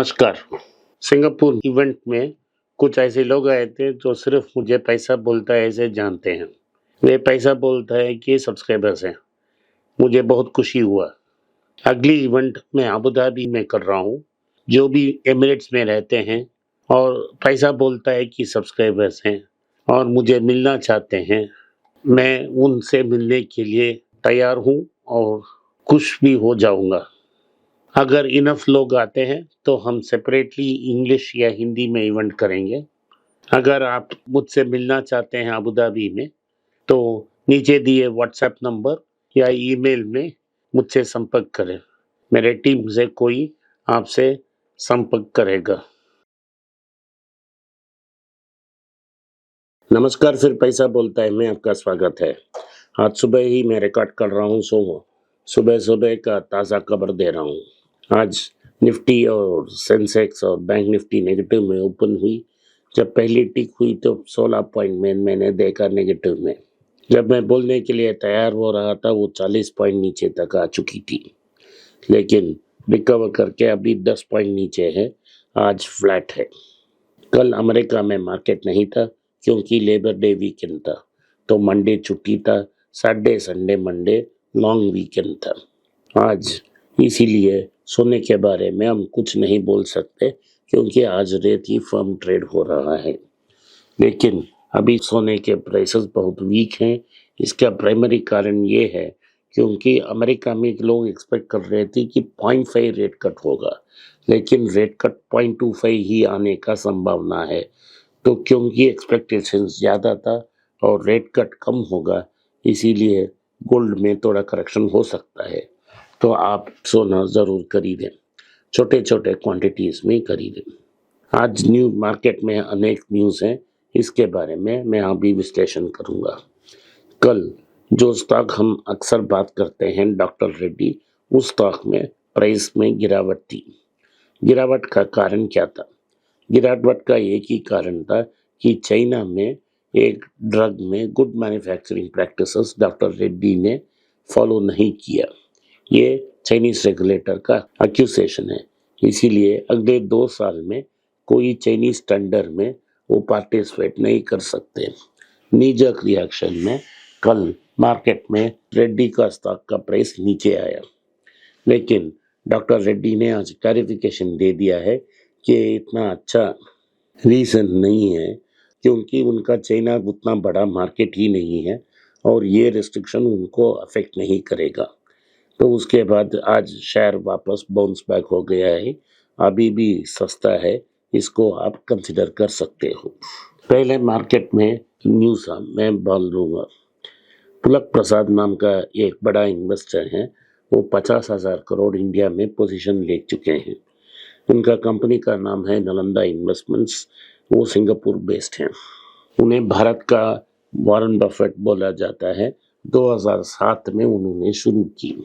नमस्कार। Singapore event में कुछ ऐसे लोग आए थे जो सिर्फ मुझे पैसा बोलता है ऐसे जानते हैं। वे पैसा बोलता है कि सब्सक्राइबर्स हैं। मुझे बहुत खुशी हुआ। अगली इवेंट मैं अबू धाबी में कर रहा हूँ। जो भी एमिरेट्स में रहते हैं और पैसा बोलता है कि सब्सक्राइबर्स हैं और मुझे मिलना चाहते हैं, मैं उनसे मिलने के लिए तैयार हूँ और खुश भी हो जाऊँगा। अगर इनफ लोग आते हैं तो हम सेपरेटली इंग्लिश या हिंदी में इवेंट करेंगे। अगर आप मुझसे मिलना चाहते हैं अबू धाबी में तो नीचे दिए व्हाट्सएप नंबर या ईमेल में मुझसे संपर्क करें। मेरे टीम से कोई आपसे संपर्क करेगा। नमस्कार, फिर पैसा बोलता है में आपका स्वागत है। आज सुबह ही मैं रिकॉर्ड कर रहा हूँ, सुबह सुबह का ताज़ा खबर दे रहा हूँ। आज निफ्टी और सेंसेक्स और बैंक निफ्टी नेगेटिव में ओपन हुई। जब पहली टिक हुई तो 16 पॉइंट में मैंने देखा नेगेटिव में। जब मैं बोलने के लिए तैयार हो रहा था वो 40 पॉइंट नीचे तक आ चुकी थी, लेकिन रिकवर करके अभी 10 पॉइंट नीचे है। आज फ्लैट है। कल अमेरिका में मार्केट नहीं था क्योंकि लेबर डे वीकेंड था, तो मंडे छुट्टी था। Saturday Sunday Monday long weekend था आज। इसीलिए सोने के बारे में हम कुछ नहीं बोल सकते क्योंकि आज रेट ही फर्म ट्रेड हो रहा है। लेकिन अभी सोने के प्राइसेस बहुत वीक हैं। इसका प्राइमरी कारण ये है क्योंकि अमेरिका में लोग एक्सपेक्ट कर रहे थे कि 0.5 रेट कट होगा, लेकिन रेट कट 0.25 ही आने का संभावना है। तो क्योंकि एक्सपेक्टेशन ज़्यादा था और रेट कट कम होगा, इसीलिए गोल्ड में थोड़ा करेक्शन हो सकता है। तो आप सोना ज़रूर खरीदें, छोटे छोटे क्वांटिटीज़ में खरीदें। आज न्यू मार्केट में अनेक न्यूज़ हैं, इसके बारे में मैं अभी विश्लेषण करूंगा। कल जो स्टॉक हम अक्सर बात करते हैं डॉक्टर रेड्डी, उस स्टॉक में प्राइस में गिरावट थी। गिरावट का कारण क्या था? गिरावट का एक ही कारण था कि चाइना में एक ड्रग में good manufacturing practices doctor Reddy ने फॉलो नहीं किया। ये चाइनीज रेगुलेटर का एक्यूजेशन है। इसीलिए अगले 2 साल में कोई चाइनीज टेंडर में वो पार्टिसिपेट नहीं कर सकते। नीजक रिएक्शन में कल मार्केट में रेड्डी का स्टॉक का प्राइस नीचे आया, लेकिन डॉक्टर रेड्डी ने आज क्लैरिफिकेशन दे दिया है कि इतना अच्छा रीज़न नहीं है क्योंकि उनका चाइना उतना बड़ा मार्केट ही नहीं है और ये रिस्ट्रिक्शन उनको अफेक्ट नहीं करेगा। तो उसके बाद आज शेयर वापस बाउंस बैक हो गया है। अभी भी सस्ता है, इसको आप कंसिडर कर सकते हो। पहले मार्केट में न्यूज़ मैं बोल दूंगा। पुलक प्रसाद नाम का एक बड़ा इन्वेस्टर है, वो 50,000 करोड़ इंडिया में पोजीशन ले चुके हैं। उनका कंपनी का नाम है नालंदा इन्वेस्टमेंट्स। वो सिंगापुर बेस्ड हैं। उन्हें भारत का वॉरेन बफेट बोला जाता है। 2007 में उन्होंने शुरू की।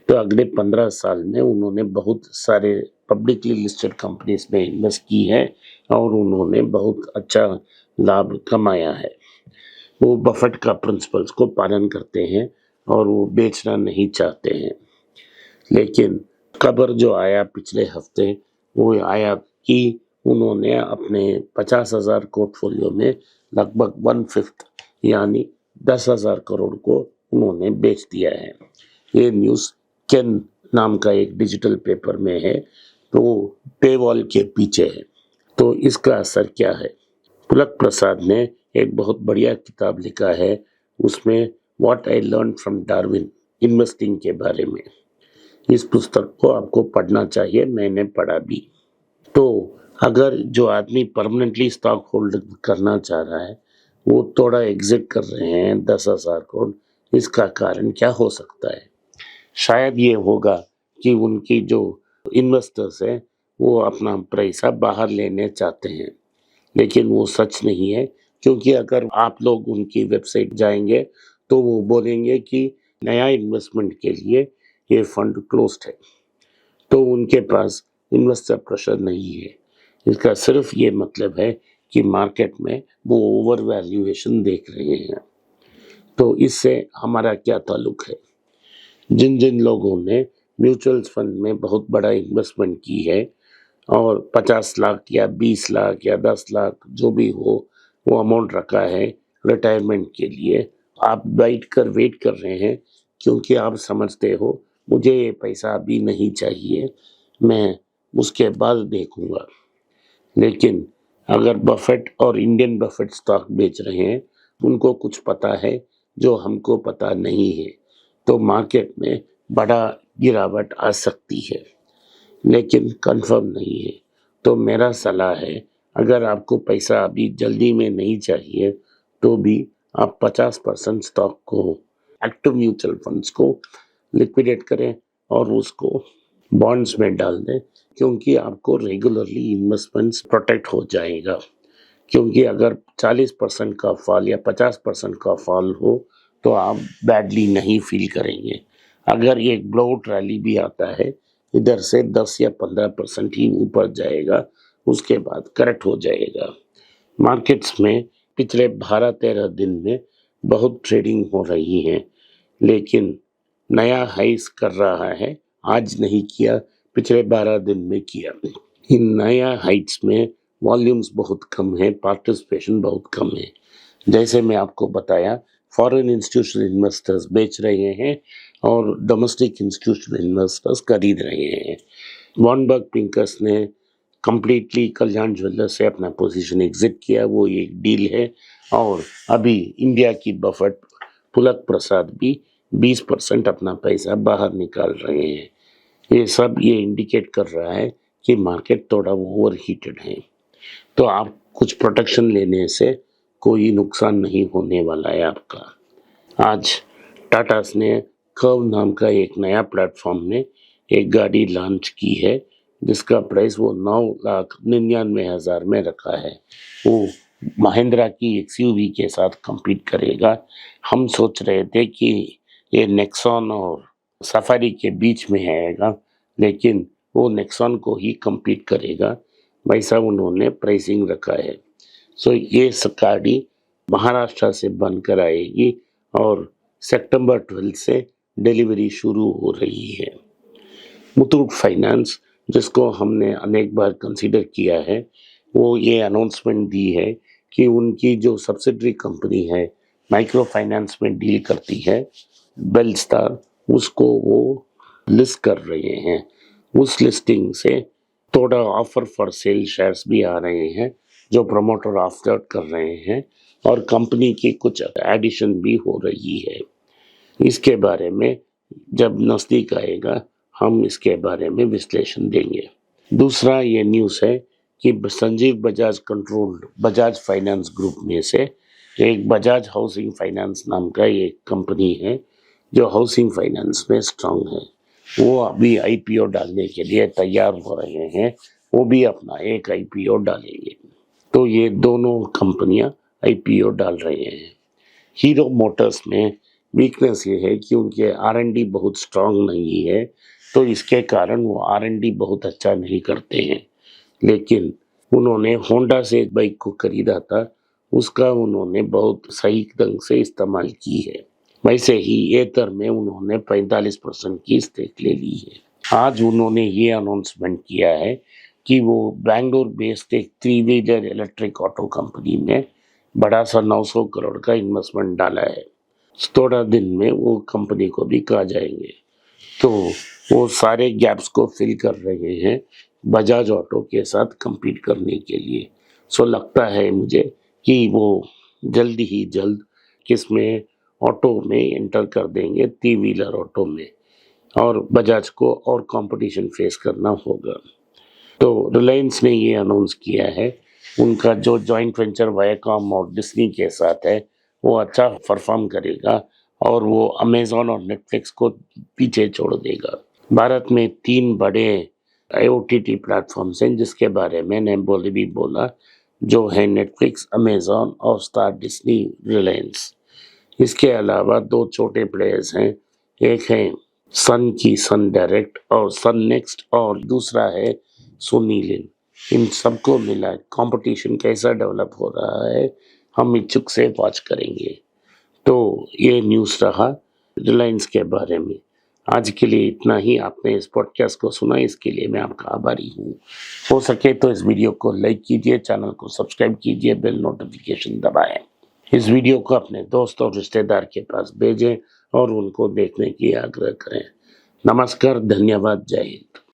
तो अगले 15 साल में उन्होंने बहुत सारे पब्लिकली लिस्टेड कंपनीज में इन्वेस्ट की है और उन्होंने बहुत अच्छा लाभ कमाया है। वो बफेट का प्रिंसिपल्स को पालन करते हैं और वो बेचना नहीं चाहते हैं। लेकिन खबर जो आया पिछले हफ्ते, वो आया कि उन्होंने अपने 50,000 पोर्टफोलियो में लगभग 1/5 यानी 10,000 करोड़ को उन्होंने बेच दिया है। ये न्यूज़ केन नाम का एक डिजिटल पेपर में है, तो पेवॉल के पीछे है। तो इसका असर क्या है? पुलक प्रसाद ने एक बहुत बढ़िया किताब लिखा है, उसमें what I learn from Darwin investing के बारे में। इस पुस्तक को आपको पढ़ना चाहिए, मैंने पढ़ा भी। तो अगर जो आदमी परमानेंटली स्टॉक होल्ड करना चाह रहा है वो थोड़ा एग्जिट कर रहे हैं 10,000 करोड़, इसका कारण क्या हो सकता है? शायद ये होगा कि उनकी जो इन्वेस्टर्स हैं वो अपना पैसा बाहर लेने चाहते हैं, लेकिन वो सच नहीं है। क्योंकि अगर आप लोग उनकी वेबसाइट जाएंगे तो वो बोलेंगे कि नया इन्वेस्टमेंट के लिए ये फंड क्लोज्ड है, तो उनके पास इन्वेस्टर प्रेशर नहीं है। इसका सिर्फ ये मतलब है कि मार्केट में वो ओवर वैल्यूएशन देख रहे हैं। तो इससे हमारा क्या ताल्लुक है? जिन जिन लोगों ने म्यूचुअल फंड में बहुत बड़ा इन्वेस्टमेंट की है, और 50 लाख या 20 लाख या 10 लाख जो भी हो वो अमाउंट रखा है रिटायरमेंट के लिए। आप बैठ कर वेट कर रहे हैं क्योंकि आप समझते हो मुझे ये पैसा अभी नहीं चाहिए, मैं उसके बाद देखूंगा। लेकिन अगर बफेट और इंडियन बफेट स्टॉक बेच रहे हैं, उनको कुछ पता है जो हमको पता नहीं है, तो मार्केट में बड़ा गिरावट आ सकती है, लेकिन कंफर्म नहीं है। तो मेरा सलाह है, अगर आपको पैसा अभी जल्दी में नहीं चाहिए तो भी आप 50% स्टॉक को, एक्टिव म्यूचुअल फंड्स को लिक्विडेट करें और उसको बॉन्ड्स में डाल दें, क्योंकि आपको रेगुलरली इन्वेस्टमेंट्स प्रोटेक्ट हो जाएगा। क्योंकि अगर 40% का फॉल या 50% का फॉल हो तो आप बैडली नहीं फील करेंगे। अगर ये ब्लोट रैली भी आता है, इधर से 10 या 15% ही ऊपर जाएगा, उसके बाद करेक्ट हो जाएगा। मार्केट्स में पिछले 12-13 दिन में बहुत ट्रेडिंग हो रही है, लेकिन नया हाइस कर रहा है, आज नहीं किया, पिछले 12 दिन में किया। इन नया हाइट्स में वॉल्यूम्स बहुत कम है, पार्टिसिपेशन बहुत कम है। जैसे मैं आपको बताया, फॉरेन इंस्टीट्यूशनल इन्वेस्टर्स बेच रहे हैं और डोमेस्टिक इंस्टीट्यूशनल इन्वेस्टर्स खरीद रहे हैं। वॉर्नबर्ग पिंकस ने कंप्लीटली कल्याण ज्वेलर्स से अपना पोजीशन एग्जिट किया, वो एक डील है। और अभी इंडिया की बफेट पुलक प्रसाद भी 20% अपना पैसा बाहर निकाल रहे हैं। ये सब ये इंडिकेट कर रहा है कि मार्केट थोड़ा ओवर हीटेड है, तो आप कुछ प्रोटेक्शन लेने से कोई नुकसान नहीं होने वाला है आपका। आज टाटास ने कर्व नाम का एक नया प्लेटफॉर्म में एक गाड़ी लॉन्च की है, जिसका प्राइस वो 9,99,000 में रखा है। वो महिंद्रा की एक्सयूवी के साथ compete करेगा। हम सोच रहे थे कि ये नेक्सॉन और सफारी के बीच में आएगा, लेकिन वो नेक्सॉन को ही compete करेगा, वैसा उन्होंने प्राइसिंग रखा है। सो ये गाड़ी महाराष्ट्र से बनकर आएगी और सितंबर 12 से डिलीवरी शुरू हो रही है। मुथूट फाइनेंस, जिसको हमने अनेक बार कंसीडर किया है, वो ये अनाउंसमेंट दी है कि उनकी जो सब्सिडरी कंपनी है माइक्रो फाइनेंस में डील करती है, बेलस्टार, उसको वो लिस्ट कर रहे हैं। उस लिस्टिंग से थोड़ा ऑफर फॉर सेल शेयर्स भी आ रहे हैं जो प्रमोटर ऑफर कर रहे हैं, और कंपनी की कुछ एडिशन भी हो रही है। इसके बारे में जब नज़दीक आएगा हम इसके बारे में विश्लेषण देंगे। दूसरा ये न्यूज़ है कि Sanjeev Bajaj controlled Bajaj finance group में से एक बजाज हाउसिंग फाइनेंस नाम का एक कंपनी है जो हाउसिंग फाइनेंस में स्ट्रांग है, वो अभी आईपीओ डालने के लिए तैयार हो रहे हैं। वो भी अपना एक आईपीओ डालेंगे। तो ये दोनों कंपनियां आईपीओ डाल रहे हैं। हीरो मोटर्स में वीकनेस ये है कि उनके आर&डी बहुत स्ट्रांग नहीं है, तो इसके कारण वो आर&डी बहुत अच्छा नहीं करते हैं। लेकिन उन्होंने होंडा से एक बाइक को खरीदा था, उसका उन्होंने बहुत सही ढंग से इस्तेमाल की है। वैसे ही एथर में उन्होंने 45% की स्टेक ले ली है। आज उन्होंने ये अनाउंसमेंट किया है कि वो बैंगलोर बेस्ड एक 3 व्हीलर इलेक्ट्रिक ऑटो कंपनी में बड़ा सा 900 करोड़ का इन्वेस्टमेंट डाला है। थोड़ा दिन में वो कंपनी को भी कहा जाएंगे। तो वो सारे गैप्स को फिल कर रहे हैं बजाज ऑटो के साथ compete करने के लिए। सो लगता है मुझे कि वो जल्द ही जल्द किसमें ऑटो में एंटर कर देंगे, 3 व्हीलर ऑटो में, और बजाज को और कंपटीशन फेस करना होगा। तो रिलायंस ने ये अनाउंस किया है उनका जो जॉइंट वेंचर वायाकॉम और डिज्नी के साथ है वो अच्छा परफॉर्म करेगा और वो अमेजॉन और नेटफ्लिक्स को पीछे छोड़ देगा। भारत में 3 बड़े OTT प्लेटफॉर्म्स हैं जिसके बारे में मैंने भी बोला, जो है नेटफ्लिक्स, अमेजॉन और स्टार, डिज्नी, रिलायंस। इसके अलावा 2 छोटे प्लेयर्स हैं, एक है सन की सन डायरेक्ट और सन नेक्स्ट, और दूसरा है सोनी लिव। इन सबको मिला कंपटीशन कैसा डेवलप हो रहा है हम इच्छुक से वॉच करेंगे। तो ये न्यूज़ रहा रिलायंस के बारे में। आज के लिए इतना ही। आपने इस पॉडकास्ट को सुना, इसके लिए मैं आपका आभारी हूँ। हो सके तो इस वीडियो को लाइक कीजिए, चैनल को सब्सक्राइब कीजिए, बेल नोटिफिकेशन दबाएं। इस वीडियो को अपने दोस्त और रिश्तेदार के पास भेजें और उनको देखने की आग्रह करें। नमस्कार, धन्यवाद, जय हिंद।